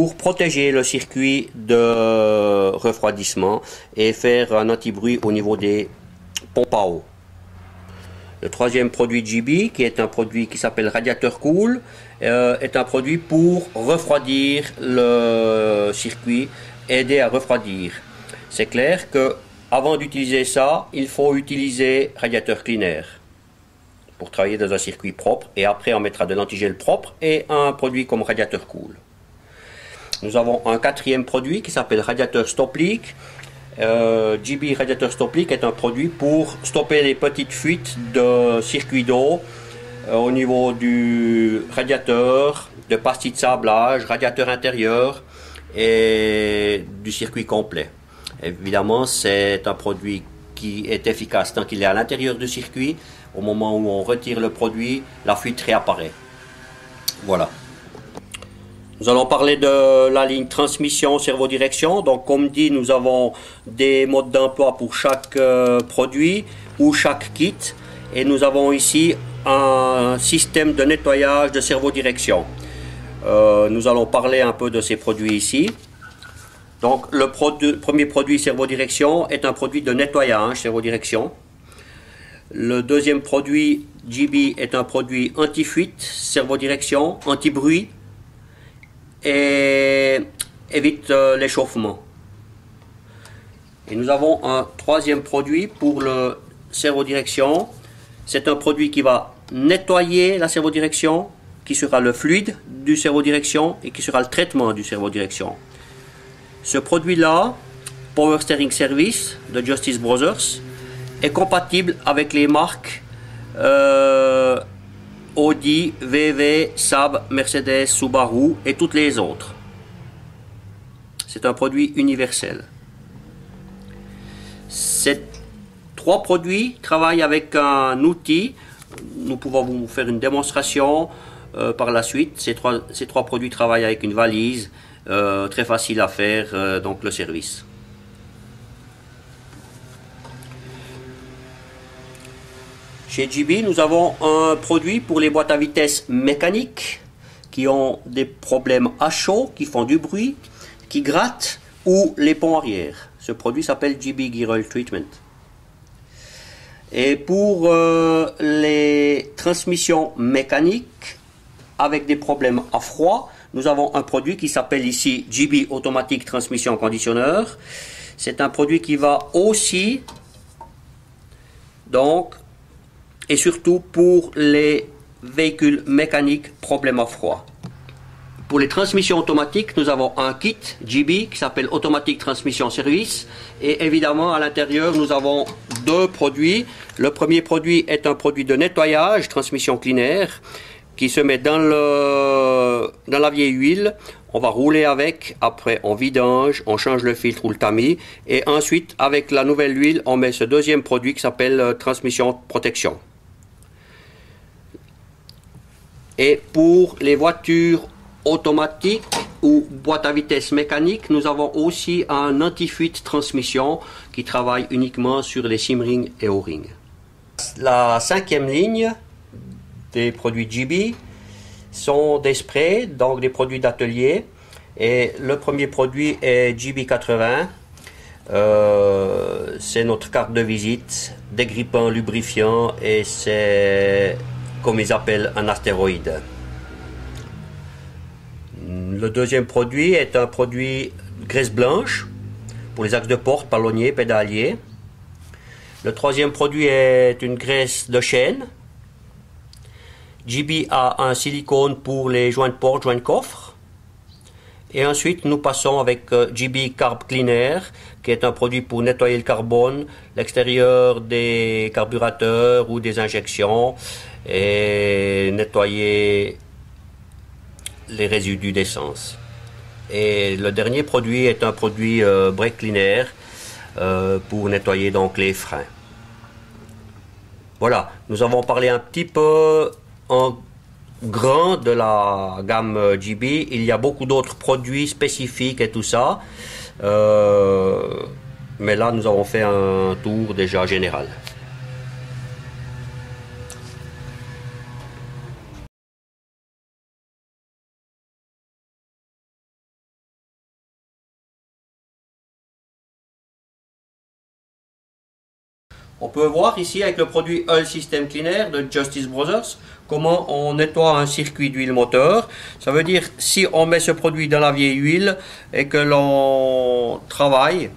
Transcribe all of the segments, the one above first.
pour protéger le circuit de refroidissement et faire un anti-bruit au niveau des pompes à eau. Le troisième produit GB, qui est un produit qui s'appelle Radiator Cool, est un produit pour refroidir le circuit, aider à refroidir. C'est clair que avant d'utiliser ça, il faut utiliser Radiator Cleaner pour travailler dans un circuit propre, et après on mettra de l'antigel propre et un produit comme Radiator Cool. Nous avons un quatrième produit qui s'appelle Radiator Stop Leak. GB Radiator Stop Leak est un produit pour stopper les petites fuites de circuit d'eau au niveau du radiateur, de pastilles de sablage, radiateur intérieur et du circuit complet. Évidemment, c'est un produit qui est efficace tant qu'il est à l'intérieur du circuit. Au moment où on retire le produit, la fuite réapparaît. Voilà. Nous allons parler de la ligne transmission servo-direction. Donc, comme dit, nous avons des modes d'emploi pour chaque produit ou chaque kit. Et nous avons ici un système de nettoyage de servo-direction. Nous allons parler un peu de ces produits ici. Donc, le premier produit servo-direction est un produit de nettoyage servo-direction. Le deuxième produit GB est un produit anti-fuite servo-direction, anti-bruit, et évite l'échauffement. Et nous avons un troisième produit pour le servo-direction. C'est un produit qui va nettoyer la servo-direction, qui sera le fluide du servo-direction et qui sera le traitement du servo-direction. Ce produit-là, Power Steering Service de Justice Brothers, est compatible avec les marques Audi, VW, Saab, Mercedes, Subaru et toutes les autres. C'est un produit universel. Ces trois produits travaillent avec un outil. Nous pouvons vous faire une démonstration par la suite. Ces trois produits travaillent avec une valise, très facile à faire, donc le service. Chez GB, nous avons un produit pour les boîtes à vitesse mécaniques qui ont des problèmes à chaud, qui font du bruit, qui grattent, ou les ponts arrière. Ce produit s'appelle GB Gear Oil Treatment. Et pour les transmissions mécaniques avec des problèmes à froid, nous avons un produit qui s'appelle ici GB Automatic Transmission Conditioner. C'est un produit qui va aussi, donc, et surtout pour les véhicules mécaniques problèmes à froid. Pour les transmissions automatiques, nous avons un kit GB qui s'appelle Automatic Transmission Service. Et évidemment, à l'intérieur, nous avons deux produits. Le premier produit est un produit de nettoyage, transmission cleaner, qui se met dans la vieille huile. On va rouler avec, après on vidange, on change le filtre ou le tamis. Et ensuite, avec la nouvelle huile, on met ce deuxième produit qui s'appelle transmission protection. Et pour les voitures automatiques ou boîte à vitesse mécanique, nous avons aussi un anti-fuite transmission qui travaille uniquement sur les Simring et O-ring. La cinquième ligne des produits GB sont des sprays, donc des produits d'atelier. Et le premier produit est GB80. C'est notre carte de visite, dégrippant, lubrifiant, et c'est comme ils appellent un astéroïde. Le deuxième produit est un produit graisse blanche pour les axes de porte, palonniers, pédaliers. Le troisième produit est une graisse de chêne. GB a un silicone pour les joints de porte, joints de coffre. Et ensuite, nous passons avec GB Carb Cleaner, qui est un produit pour nettoyer le carbone, l'extérieur des carburateurs ou des injections, et nettoyer les résidus d'essence. Et le dernier produit est un produit Brake Cleaner pour nettoyer donc les freins. Voilà, nous avons parlé un petit peu en grand de la gamme GB. Il y a beaucoup d'autres produits spécifiques et tout ça. Mais là, nous avons fait un tour déjà général. On peut voir ici avec le produit Oil System Cleaner de Justice Brothers comment on nettoie un circuit d'huile moteur. Ça veut dire si on met ce produit dans la vieille huile et que l'on travaille,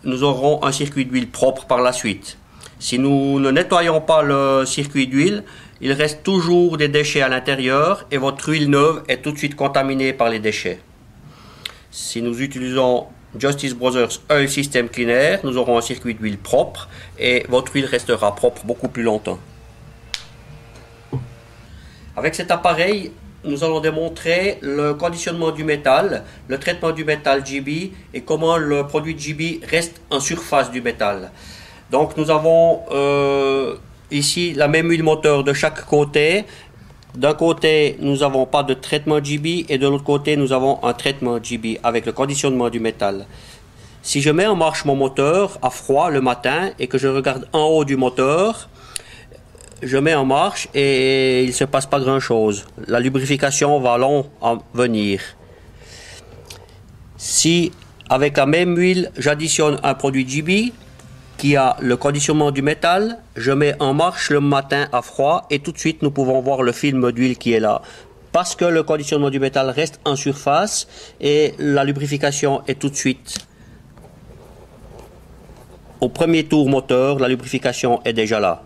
nous aurons un circuit d'huile propre par la suite. Si nous ne nettoyons pas le circuit d'huile, il reste toujours des déchets à l'intérieur et votre huile neuve est tout de suite contaminée par les déchets. Si nous utilisons Justice Brothers Oil System Cleaner, nous aurons un circuit d'huile propre et votre huile restera propre beaucoup plus longtemps. Avec cet appareil, nous allons démontrer le conditionnement du métal, le traitement du métal GB et comment le produit GB reste en surface du métal. Donc nous avons ici la même huile moteur de chaque côté. D'un côté, nous n'avons pas de traitement GB et de l'autre côté, nous avons un traitement GB avec le conditionnement du métal. Si je mets en marche mon moteur à froid le matin et que je regarde en haut du moteur, je mets en marche et il ne se passe pas grand chose. La lubrification va long à venir. Si avec la même huile, j'additionne un produit GB qui a le conditionnement du métal, je mets en marche le matin à froid et tout de suite nous pouvons voir le film d'huile qui est là. Parce que le conditionnement du métal reste en surface et la lubrification est tout de suite. Au premier tour moteur, la lubrification est déjà là.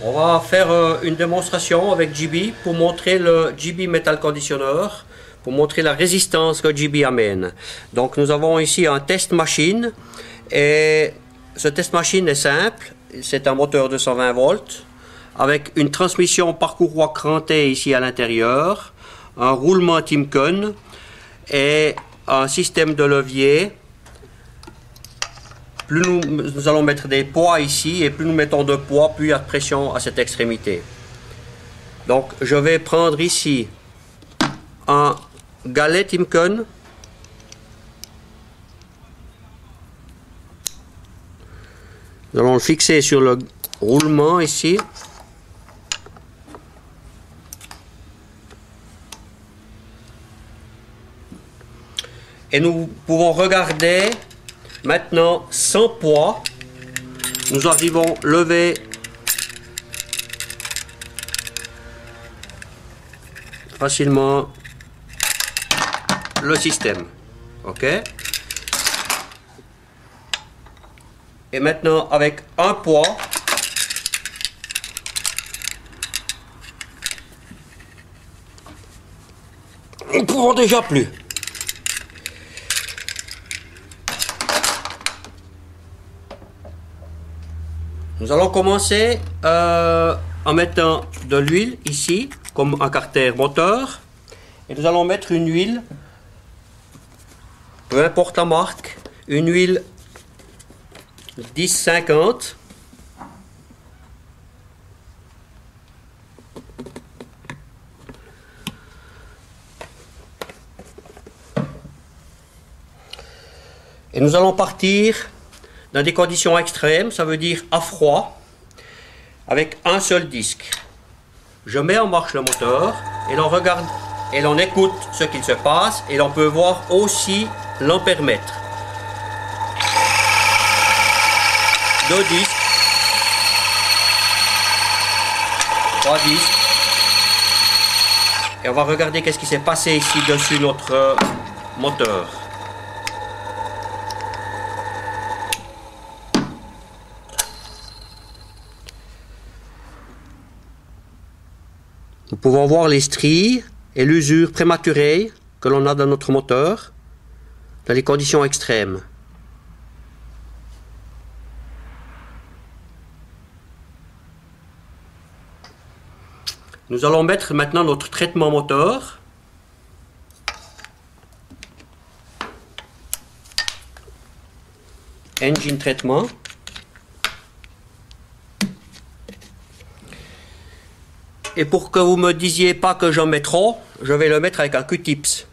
On va faire une démonstration avec GB pour montrer le GB Metal Conditioner, pour montrer la résistance que GB amène. Donc nous avons ici un test machine et ce test machine est simple, c'est un moteur de 120 volts avec une transmission par courroie crantée ici à l'intérieur, un roulement Timken et un système de levier. Plus nous allons mettre des poids ici et plus nous mettons de poids, plus il y a de pression à cette extrémité. Donc je vais prendre ici un galet Timken. Nous allons le fixer sur le roulement ici. Et nous pouvons regarder maintenant sans poids. Nous arrivons à lever facilement le système. OK? Et maintenant avec un poids, nous ne pouvons déjà plus. Nous allons commencer en mettant de l'huile ici, comme un carter moteur. Et nous allons mettre une huile, peu importe la marque, une huile 10-50. Et nous allons partir dans des conditions extrêmes, ça veut dire à froid, avec un seul disque. Je mets en marche le moteur et l'on regarde et l'on écoute ce qu'il se passe et l'on peut voir aussi l'ampèremètre. 2 disques, 3 disques, et on va regarder qu'est-ce qui s'est passé ici dessus notre moteur. Nous pouvons voir les stries et l'usure prématurée que l'on a dans notre moteur dans les conditions extrêmes. Nous allons mettre maintenant notre traitement moteur. Engine traitement. Et pour que vous me disiez pas que j'en mets trop, je vais le mettre avec un Q-tips.